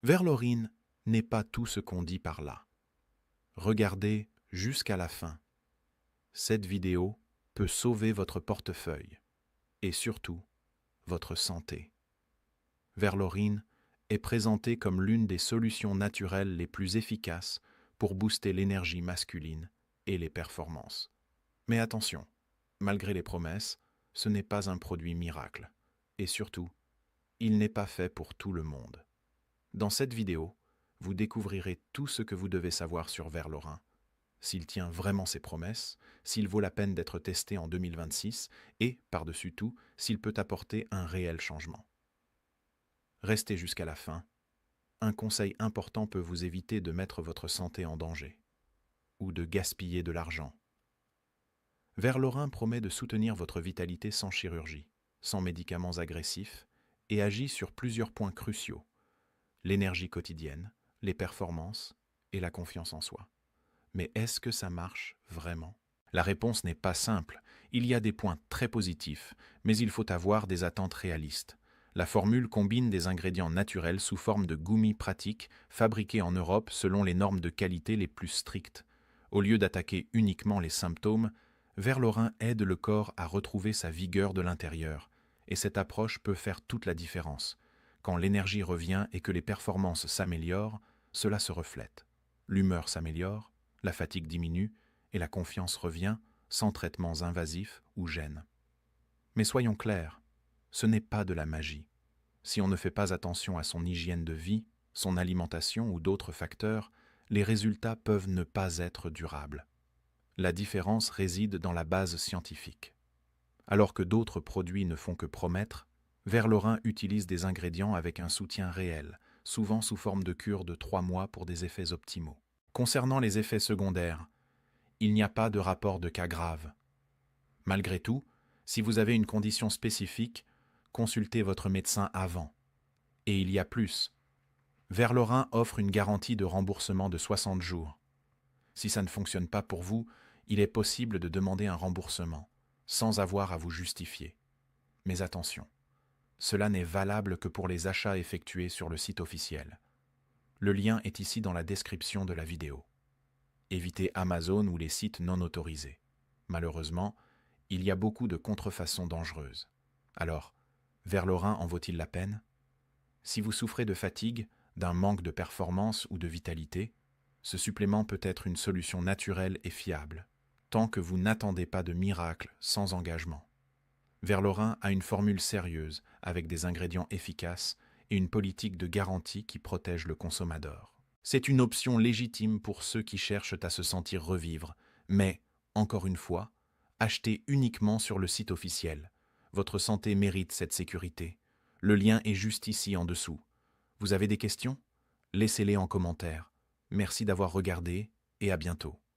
Verlorine n'est pas tout ce qu'on dit par là. Regardez jusqu'à la fin. Cette vidéo peut sauver votre portefeuille et surtout votre santé. Verlorine est présentée comme l'une des solutions naturelles les plus efficaces pour booster l'énergie masculine et les performances. Mais attention, malgré les promesses, ce n'est pas un produit miracle. Et surtout, il n'est pas fait pour tout le monde. Dans cette vidéo, vous découvrirez tout ce que vous devez savoir sur Verlorin, s'il tient vraiment ses promesses, s'il vaut la peine d'être testé en 2026 et, par-dessus tout, s'il peut apporter un réel changement. Restez jusqu'à la fin. Un conseil important peut vous éviter de mettre votre santé en danger ou de gaspiller de l'argent. Verlorin promet de soutenir votre vitalité sans chirurgie, sans médicaments agressifs et agit sur plusieurs points cruciaux: l'énergie quotidienne, les performances et la confiance en soi. Mais est-ce que ça marche vraiment? La réponse n'est pas simple. Il y a des points très positifs, mais il faut avoir des attentes réalistes. La formule combine des ingrédients naturels sous forme de gummies pratiques fabriqués en Europe selon les normes de qualité les plus strictes. Au lieu d'attaquer uniquement les symptômes, Verlorin aide le corps à retrouver sa vigueur de l'intérieur. Et cette approche peut faire toute la différence. Quand l'énergie revient et que les performances s'améliorent, cela se reflète. L'humeur s'améliore, la fatigue diminue et la confiance revient sans traitements invasifs ou gênes. Mais soyons clairs, ce n'est pas de la magie. Si on ne fait pas attention à son hygiène de vie, son alimentation ou d'autres facteurs, les résultats peuvent ne pas être durables. La différence réside dans la base scientifique. Alors que d'autres produits ne font que promettre, Verlorin utilise des ingrédients avec un soutien réel, souvent sous forme de cure de 3 mois pour des effets optimaux. Concernant les effets secondaires, il n'y a pas de rapport de cas grave. Malgré tout, si vous avez une condition spécifique, consultez votre médecin avant. Et il y a plus. Verlorin offre une garantie de remboursement de 60 jours. Si ça ne fonctionne pas pour vous, il est possible de demander un remboursement, sans avoir à vous justifier. Mais attention, cela n'est valable que pour les achats effectués sur le site officiel. Le lien est ici dans la description de la vidéo. Évitez Amazon ou les sites non autorisés. Malheureusement, il y a beaucoup de contrefaçons dangereuses. Alors, Verlorin en vaut-il la peine? Si vous souffrez de fatigue, d'un manque de performance ou de vitalité, ce supplément peut être une solution naturelle et fiable, tant que vous n'attendez pas de miracle sans engagement. Verlorin a une formule sérieuse, avec des ingrédients efficaces et une politique de garantie qui protège le consommateur. C'est une option légitime pour ceux qui cherchent à se sentir revivre, mais, encore une fois, achetez uniquement sur le site officiel. Votre santé mérite cette sécurité. Le lien est juste ici en dessous. Vous avez des questions? Laissez-les en commentaire. Merci d'avoir regardé et à bientôt.